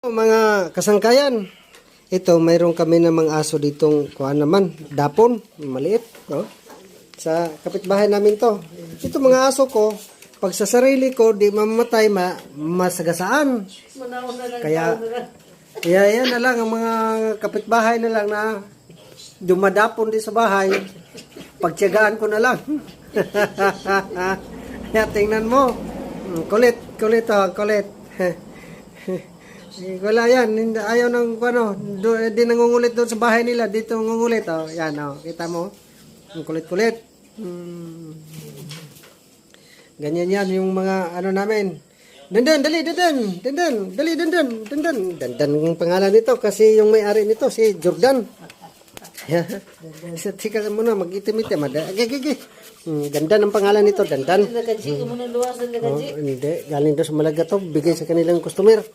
Mga kasangkayan, ito mayroon kami namang aso ditong kuan naman, dapon, maliit, no? Sa kapitbahay namin to. Ito mga aso ko, pag sa sarili ko di mamamatay, masagasaan. Kaya yan na lang ang mga kapitbahay na lang na dumadapon di sa bahay. Pagtiyagaan ko na lang. Kaya tingnan mo. Kulit kulit. Wala yan, ayaw ng di nangungulit doon sa bahay nila, dito nangungulit, oh. Yan, oh. Kita mo? Ang kulit-kulit. Ganyan yan yung mga namin. Dandan ang pangalan nito kasi yung may-ari nito si Jordan. Tika muna, mag-itim-itim. Dandan ang pangalan nito, Dandan. Hindi, galing doon sa Malaga to, bigay sa kanilang customer.